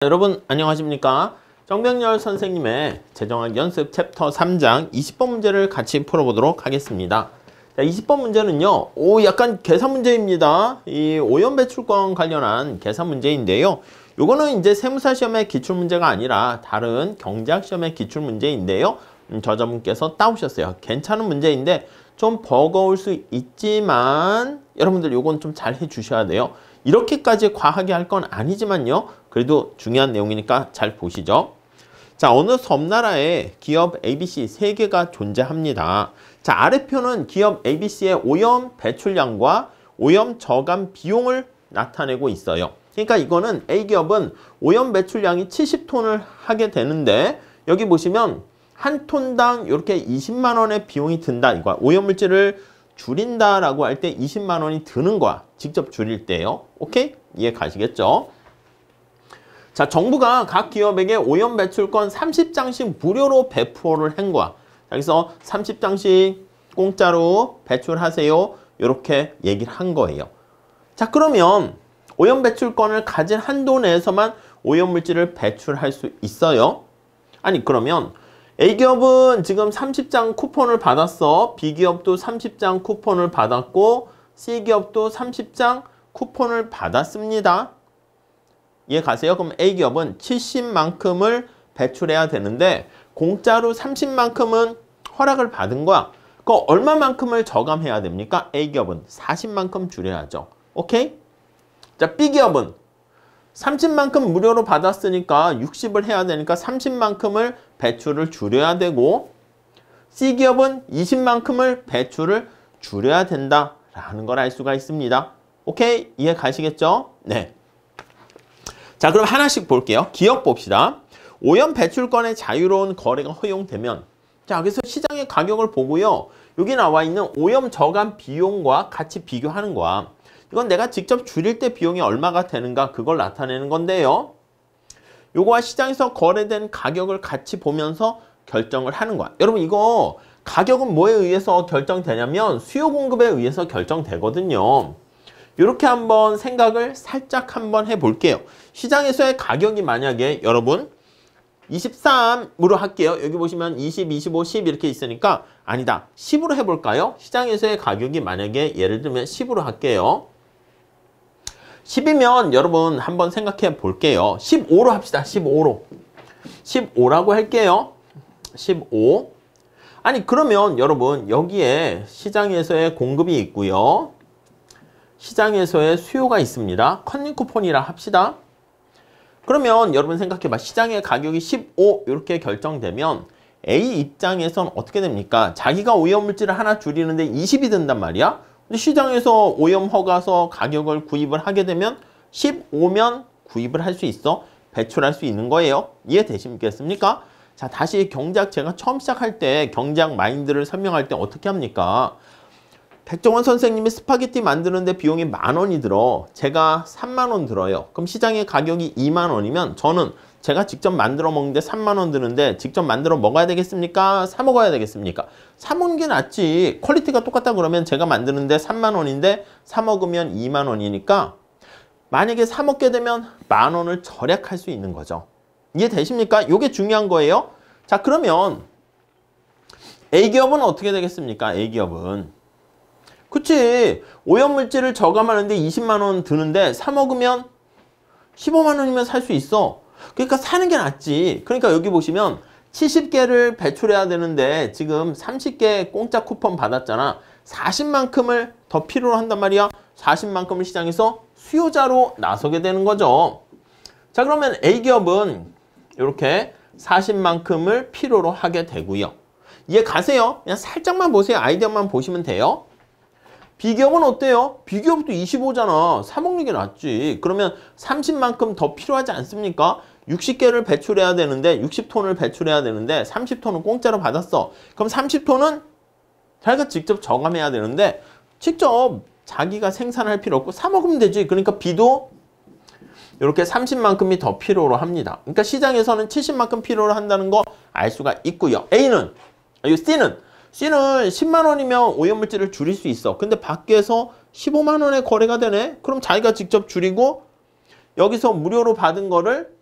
여러분 안녕하십니까? 정병열 선생님의 재정학 연습 챕터 3장 20번 문제를 같이 풀어보도록 하겠습니다. 자, 20번 문제는요, 약간 계산 문제입니다. 이 오염 배출권 관련한 계산 문제인데요. 요거는 이제 세무사 시험의 기출 문제가 아니라 다른 경제학 시험의 기출 문제인데요. 저자분께서 따오셨어요. 괜찮은 문제인데 좀 버거울 수 있지만 여러분들 요건 좀 잘 해주셔야 돼요. 이렇게까지 과하게 할 건 아니지만요. 그래도 중요한 내용이니까 잘 보시죠. 자, 어느 섬나라에 기업 ABC 3개가 존재합니다. 자, 아래표는 기업 ABC의 오염 배출량과 오염 저감 비용을 나타내고 있어요. 그러니까 이거는 A기업은 오염 배출량이 70톤을 하게 되는데 여기 보시면 한 톤당 이렇게 20만 원의 비용이 든다 이거야. 오염물질을 줄인다라고 할 때 20만 원이 드는 거야. 직접 줄일 때요. 오케이? 이해 가시겠죠? 자, 정부가 각 기업에게 오염 배출권 30장씩 무료로 배포를 한 거야. 여기서 30장씩 공짜로 배출하세요. 이렇게 얘기를 한 거예요. 자, 그러면 오염 배출권을 가진 한도 내에서만 오염물질을 배출할 수 있어요. 아니, 그러면 A기업은 지금 30장 쿠폰을 받았어. B기업도 30장 쿠폰을 받았고 C기업도 30장 쿠폰을 받았습니다. 이해 가세요? 그럼 A기업은 70만큼을 배출해야 되는데 공짜로 30만큼은 허락을 받은 거야. 그 얼마만큼을 저감해야 됩니까? A기업은 40만큼 줄여야죠. 오케이? 자, B기업은 30만큼 무료로 받았으니까 60을 해야 되니까 30만큼을 배출을 줄여야 되고 C기업은 20만큼을 배출을 줄여야 된다라는 걸 알 수가 있습니다. 오케이? 이해 가시겠죠? 네. 자, 그럼 하나씩 볼게요. 기업 봅시다. 오염 배출권의 자유로운 거래가 허용되면 자, 여기서 시장의 가격을 보고요. 여기 나와 있는 오염 저감 비용과 같이 비교하는 거야. 이건 내가 직접 줄일 때 비용이 얼마가 되는가 그걸 나타내는 건데요. 요거와 시장에서 거래된 가격을 같이 보면서 결정을 하는 거야. 여러분 이거 가격은 뭐에 의해서 결정되냐면 수요 공급에 의해서 결정되거든요. 이렇게 한번 생각을 살짝 한번 해볼게요. 시장에서의 가격이 만약에 여러분 23으로 할게요. 여기 보시면 20, 25, 10 이렇게 있으니까 아니다. 10으로 해볼까요? 시장에서의 가격이 만약에 예를 들면 10으로 할게요. 10이면 여러분 한번 생각해 볼게요. 15로 합시다. 15로. 15라고 할게요. 15. 아니 그러면 여러분 여기에 시장에서의 공급이 있고요. 시장에서의 수요가 있습니다. 컨닝 쿠폰이라 합시다. 그러면 여러분 생각해봐. 시장의 가격이 15 이렇게 결정되면 A 입장에선 어떻게 됩니까? 자기가 오염물질을 하나 줄이는데 20이 든단 말이야. 근데 시장에서 오염 허가서 가격을 구입을 하게 되면 15면 구입을 할 수 있어. 배출할 수 있는 거예요. 이해되시겠습니까? 자, 다시 경제학 제가 처음 시작할 때 경제학 마인드를 설명할 때 어떻게 합니까? 백종원 선생님이 스파게티 만드는데 비용이 10,000원이 들어. 제가 30,000원 들어요. 그럼 시장의 가격이 20,000원이면 저는 제가 직접 만들어 먹는데 30,000원 드는데 직접 만들어 먹어야 되겠습니까? 사 먹어야 되겠습니까? 사 먹는 게 낫지. 퀄리티가 똑같다 그러면 제가 만드는데 30,000원인데 사 먹으면 20,000원이니까 만약에 사 먹게 되면 10,000원을 절약할 수 있는 거죠. 이해되십니까? 이게 중요한 거예요. 자, 그러면 A기업은 어떻게 되겠습니까? A기업은 그치. 오염물질을 저감하는데 20만 원 드는데 사 먹으면 15만 원이면 살 수 있어. 그러니까 사는 게 낫지. 그러니까 여기 보시면 70개를 배출해야 되는데 지금 30개 공짜 쿠폰 받았잖아. 40만큼을 더 필요로 한단 말이야. 40만큼을 시장에서 수요자로 나서게 되는 거죠. 자, 그러면 A기업은 이렇게 40만큼을 필요로 하게 되고요. 이해 가세요? 그냥 살짝만 보세요. 아이디어만 보시면 돼요. B기업은 어때요? B기업도 25잖아. 사 먹는 게 낫지. 그러면 30만큼 더 필요하지 않습니까? 60개를 배출해야 되는데 60톤을 배출해야 되는데 30톤은 공짜로 받았어. 그럼 30톤은 자기가 직접 저감해야 되는데 직접 자기가 생산할 필요 없고 사 먹으면 되지. 그러니까 B도 이렇게 30만큼이 더 필요로 합니다. 그러니까 시장에서는 70만큼 필요로 한다는 거 알 수가 있고요. C는 10만 원이면 오염물질을 줄일 수 있어. 근데 밖에서 15만 원에 거래가 되네? 그럼 자기가 직접 줄이고 여기서 무료로 받은 거를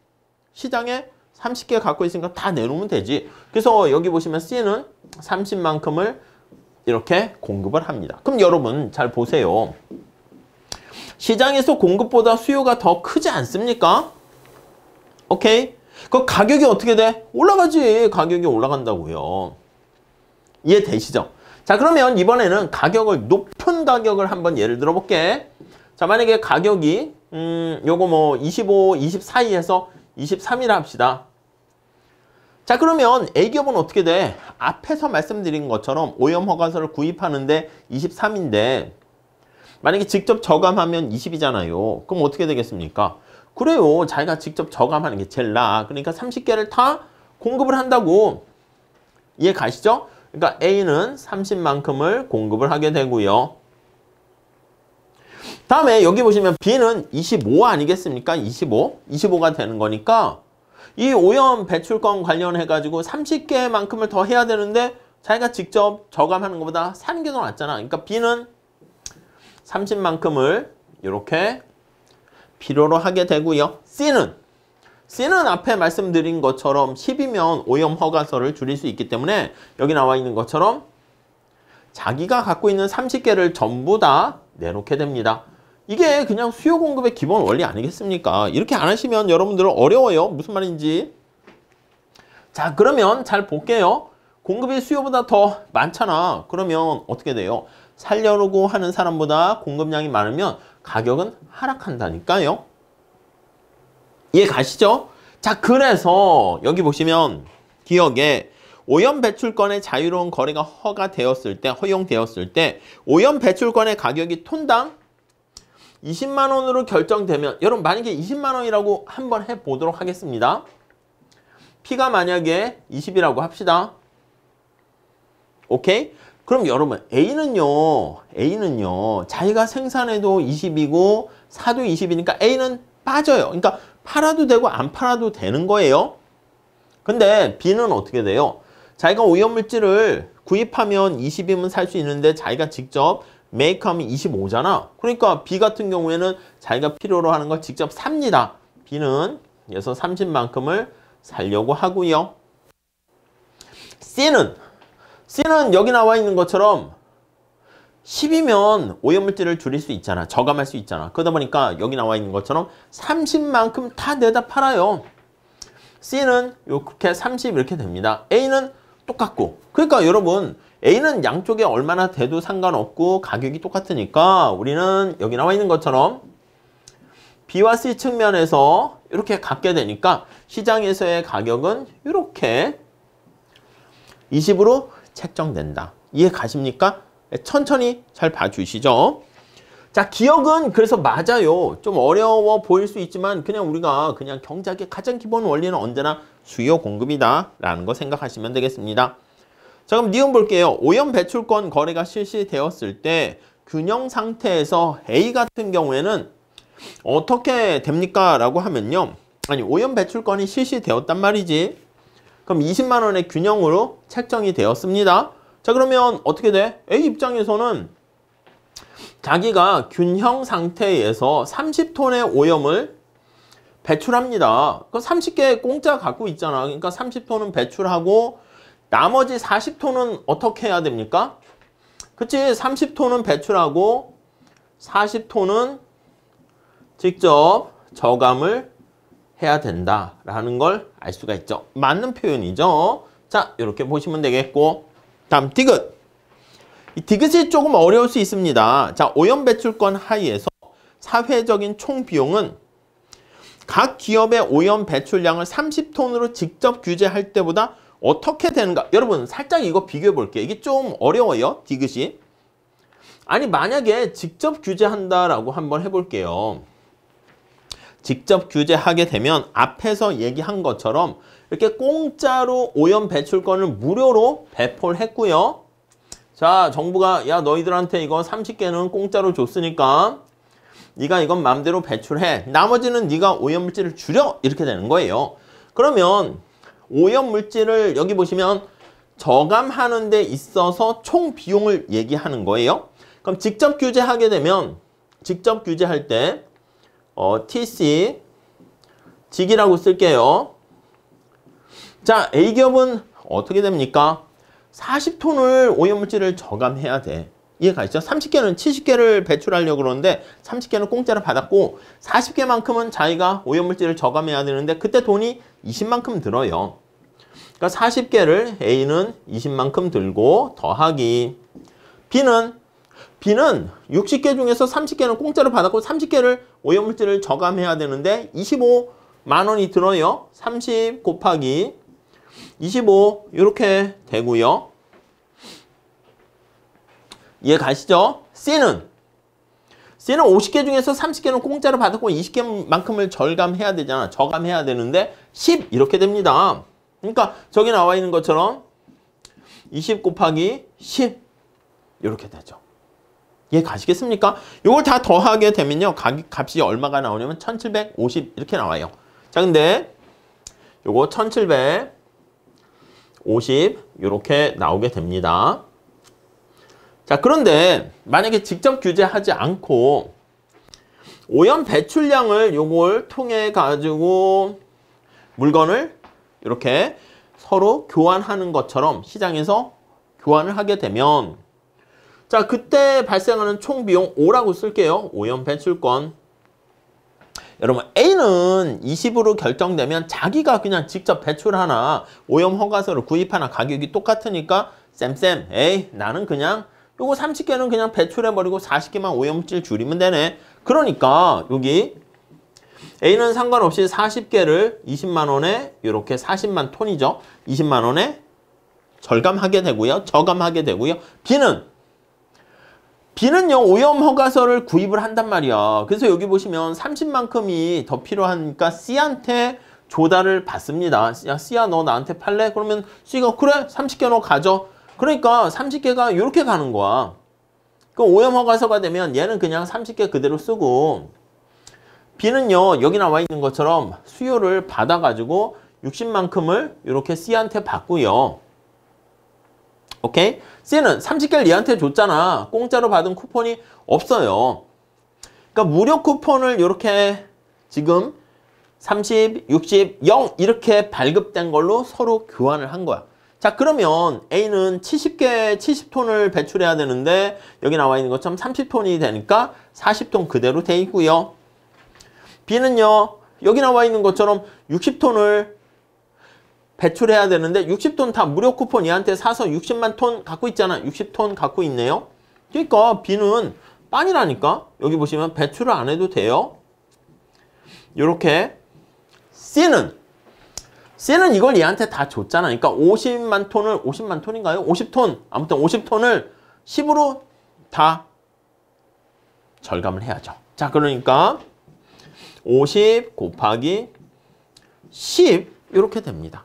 시장에 30개 갖고 있으니까 다 내놓으면 되지. 그래서 여기 보시면 C는 30만큼을 이렇게 공급을 합니다. 그럼 여러분 잘 보세요. 시장에서 공급보다 수요가 더 크지 않습니까? 오케이? 그 가격이 어떻게 돼? 올라가지. 가격이 올라간다고요. 이해되시죠? 자, 그러면 이번에는 가격을 높은 가격을 한번 예를 들어 볼게. 자, 만약에 가격이 요거 뭐 25, 20 사이에서 23이라 합시다. 자, 그러면 A기업은 어떻게 돼? 앞에서 말씀드린 것처럼 오염 허가서를 구입하는데 23인데 만약에 직접 저감하면 20이잖아요. 그럼 어떻게 되겠습니까? 그래요. 자기가 직접 저감하는 게 제일 나아. 그러니까 30개를 다 공급을 한다고. 이해 가시죠? 그러니까 A는 30만큼을 공급을 하게 되고요. 다음에 여기 보시면 B는 25 아니겠습니까? 25가 되는 거니까 이 오염 배출권 관련해가지고 30개만큼을 더 해야 되는데 자기가 직접 저감하는 것보다 사는 게 더 낫잖아. 그러니까 B는 30만큼을 이렇게 필요로 하게 되고요. C는 앞에 말씀드린 것처럼 10이면 오염 허가서를 줄일 수 있기 때문에 여기 나와 있는 것처럼 자기가 갖고 있는 30개를 전부 다 내놓게 됩니다. 이게 그냥 수요 공급의 기본 원리 아니겠습니까? 이렇게 안 하시면 여러분들은 어려워요. 무슨 말인지. 자, 그러면 잘 볼게요. 공급이 수요보다 더 많잖아. 그러면 어떻게 돼요? 살려고 하는 사람보다 공급량이 많으면 가격은 하락한다니까요. 이해 가시죠? 자, 그래서 여기 보시면 기억에 오염 배출권의 자유로운 거래가 허용되었을 때 오염 배출권의 가격이 톤당 20만 원으로 결정되면 여러분 만약에 20만 원이라고 한번 해보도록 하겠습니다. P가 만약에 20이라고 합시다. 오케이? 그럼 여러분 A는요 자기가 생산해도 20이고 사도 20이니까 A는 빠져요. 그러니까 팔아도 되고 안 팔아도 되는 거예요. 근데 B는 어떻게 돼요? 자기가 오염물질을 구입하면 20이면 살 수 있는데 자기가 직접 메이크하면 25잖아. 그러니까 B 같은 경우에는 자기가 필요로 하는 걸 직접 삽니다. B는 그래서 30만큼을 살려고 하고요. C는 여기 나와 있는 것처럼 10이면 오염물질을 줄일 수 있잖아. 저감할 수 있잖아. 그러다 보니까 여기 나와 있는 것처럼 30만큼 다 내다 팔아요. C는 이렇게 30 이렇게 됩니다. A는 똑같고. 그러니까 여러분 A는 양쪽에 얼마나 돼도 상관없고 가격이 똑같으니까 우리는 여기 나와 있는 것처럼 B와 C 측면에서 이렇게 갖게 되니까 시장에서의 가격은 이렇게 20으로 책정된다. 이해 가십니까? 천천히 잘 봐주시죠. 자, 기억은 그래서 맞아요. 좀 어려워 보일 수 있지만 그냥 우리가 그냥 경제학의 가장 기본 원리는 언제나 수요 공급이다 라는 거 생각하시면 되겠습니다. 자, 그럼 니은 볼게요. 오염 배출권 거래가 실시되었을 때 균형 상태에서 A 같은 경우에는 어떻게 됩니까? 라고 하면요. 아니, 오염 배출권이 실시되었단 말이지. 그럼 20만 원의 균형으로 책정이 되었습니다. 자, 그러면 어떻게 돼? A 입장에서는 자기가 균형 상태에서 30톤의 오염을 배출합니다. 그 30개 공짜 갖고 있잖아. 그러니까 30톤은 배출하고 나머지 40톤은 어떻게 해야 됩니까? 그치? 30톤은 배출하고 40톤은 직접 저감을 해야 된다라는 걸 알 수가 있죠. 맞는 표현이죠. 자, 이렇게 보시면 되겠고. 다음 디귿. 이 디귿이 조금 어려울 수 있습니다. 자, 오염 배출권 하에서 사회적인 총 비용은 각 기업의 오염 배출량을 30톤으로 직접 규제할 때보다 어떻게 되는가? 여러분 살짝 이거 비교해 볼게요. 이게 좀 어려워요. 디귿이. 아니 만약에 직접 규제한다라고 한번 해볼게요. 직접 규제하게 되면 앞에서 얘기한 것처럼 이렇게 공짜로 오염 배출권을 무료로 배포를 했고요. 자, 정부가 야 너희들한테 이거 30개는 공짜로 줬으니까 네가 이건 마음대로 배출해. 나머지는 네가 오염물질을 줄여. 이렇게 되는 거예요. 그러면 오염물질을 여기 보시면 저감하는 데 있어서 총 비용을 얘기하는 거예요. 그럼 직접 규제하게 되면 직접 규제할 때 TC 직이라고 쓸게요. 자, A기업은 어떻게 됩니까? 40톤을 오염물질을 저감해야 돼. 이해가시죠? 30개는 70개를 배출하려고 그러는데 30개는 공짜로 받았고 40개만큼은 자기가 오염물질을 저감해야 되는데 그때 돈이 20만큼 들어요. 그러니까 40개를 A는 20만큼 들고 더하기 B는 60개 중에서 30개는 공짜로 받았고 30개를 오염물질을 저감해야 되는데 25만 원이 들어요. 30 곱하기 25 이렇게 되고요. 이해 가시죠? C는 50개 중에서 30개는 공짜로 받았고 20개만큼을 저감해야 되잖아. 저감해야 되는데 10 이렇게 됩니다. 그러니까 저기 나와 있는 것처럼 20 곱하기 10 이렇게 되죠. 이해 가시겠습니까? 이걸 다 더하게 되면요. 값이 얼마가 나오냐면 1750 이렇게 나와요. 자, 근데 요거 1750 이렇게 나오게 됩니다. 자, 그런데 만약에 직접 규제하지 않고 오염 배출량을 요걸 통해 가지고 물건을 이렇게 서로 교환하는 것처럼 시장에서 교환을 하게 되면 자, 그때 발생하는 총 비용 O라고 쓸게요. 오염 배출권. 여러분 A는 20으로 결정되면 자기가 그냥 직접 배출하나 오염 허가서를 구입하나 가격이 똑같으니까 쌤 에이 나는 그냥 요거 30개는 그냥 배출해버리고 40개만 오염물질 줄이면 되네. 그러니까 여기 A는 상관없이 40개를 20만 원에 이렇게 40만 톤이죠. 20만 원에 절감하게 되고요. 저감하게 되고요. B는요. 오염 허가서를 구입을 한단 말이야. 그래서 여기 보시면 30만큼이 더 필요하니까 C한테 조달을 받습니다. 야, C야 너 나한테 팔래? 그러면 C가 그래 30개 너 가져. 그러니까 30개가 이렇게 가는 거야. 그 오염 허가서가 되면 얘는 그냥 30개 그대로 쓰고 B는요. 여기 나와 있는 것처럼 수요를 받아가지고 60만큼을 이렇게 C한테 받고요. 오케이? C는 30개를 얘한테 줬잖아. 공짜로 받은 쿠폰이 없어요. 그러니까 무료 쿠폰을 이렇게 지금 30, 60, 0 이렇게 발급된 걸로 서로 교환을 한 거야. 자, 그러면 A는 70톤을 배출해야 되는데 여기 나와 있는 것처럼 30톤이 되니까 40톤 그대로 돼 있고요. B는요. 여기 나와 있는 것처럼 60톤을 배출해야 되는데 60톤 다 무료 쿠폰 얘한테 사서 60만 톤 갖고 있잖아. 60톤 갖고 있네요. 그러니까 B는 빤이라니까. 여기 보시면 배출을 안 해도 돼요. 이렇게 C는 이걸 얘한테 다 줬잖아. 그러니까 50만 톤인가요? 50톤. 아무튼 50톤을 10으로 다 절감을 해야죠. 자, 그러니까 50 곱하기 10 이렇게 됩니다.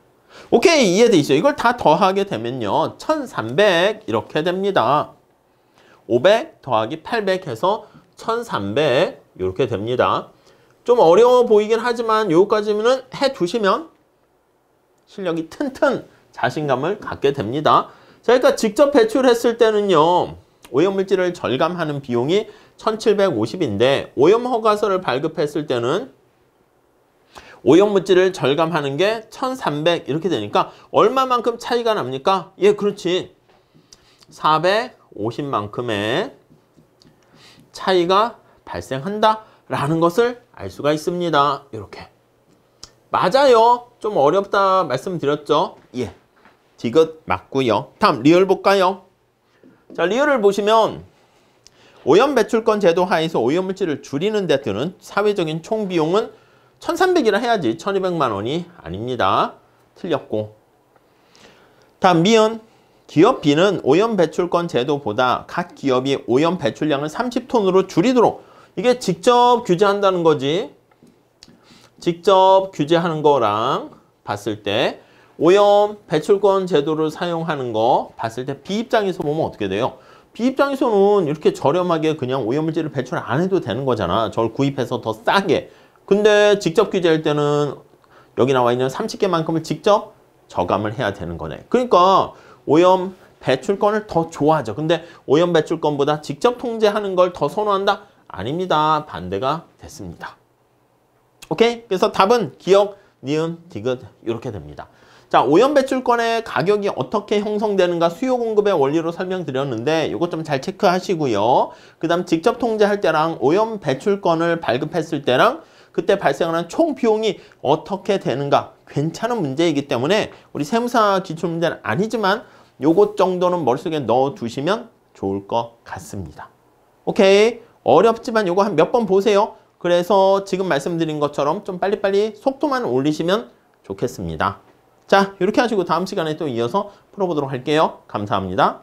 오케이, 이해돼 있어요. 이걸 다 더하게 되면요. 1300 이렇게 됩니다. 500 더하기 800 해서 1300 이렇게 됩니다. 좀 어려워 보이긴 하지만 요거까지는 해두시면 실력이 튼튼 자신감을 갖게 됩니다. 자, 그러니까 직접 배출했을 때는요. 오염물질을 절감하는 비용이 1750인데 오염 허가서를 발급했을 때는 오염물질을 절감하는 게 1300 이렇게 되니까 얼마만큼 차이가 납니까? 예, 그렇지. 450만큼의 차이가 발생한다라는 것을 알 수가 있습니다. 이렇게. 맞아요. 좀 어렵다 말씀드렸죠? 예. 디귿 맞고요. 다음 리얼 볼까요? 자, 리얼을 보시면 오염 배출권 제도 하에서 오염물질을 줄이는 데 드는 사회적인 총 비용은 1300이라 해야지 1200만 원이 아닙니다. 틀렸고. 다음 미은 기업 B는 오염 배출권 제도보다 각 기업이 오염 배출량을 30톤으로 줄이도록 이게 직접 규제한다는 거지. 직접 규제하는 거랑 봤을 때 오염 배출권 제도를 사용하는 거 봤을 때 B 입장에서 보면 어떻게 돼요? B 입장에서는 이렇게 저렴하게 그냥 오염물질을 배출 안 해도 되는 거잖아. 저걸 구입해서 더 싸게. 근데 직접 규제할 때는 여기 나와 있는 30개만큼을 직접 저감을 해야 되는 거네. 그러니까 오염 배출권을 더 좋아하죠. 근데 오염 배출권보다 직접 통제하는 걸 더 선호한다? 아닙니다. 반대가 됐습니다. 오케이? 그래서 답은 기억, 니은, 디귿 이렇게 됩니다. 자, 오염 배출권의 가격이 어떻게 형성되는가 수요 공급의 원리로 설명드렸는데 이거 좀 잘 체크하시고요. 그 다음 직접 통제할 때랑 오염 배출권을 발급했을 때랑 그때 발생하는 총 비용이 어떻게 되는가 괜찮은 문제이기 때문에 우리 세무사 기출문제는 아니지만 요것 정도는 머릿속에 넣어두시면 좋을 것 같습니다. 오케이? 어렵지만 요거 한 몇 번 보세요. 그래서 지금 말씀드린 것처럼 좀 빨리빨리 속도만 올리시면 좋겠습니다. 자, 이렇게 하시고 다음 시간에 또 이어서 풀어보도록 할게요. 감사합니다.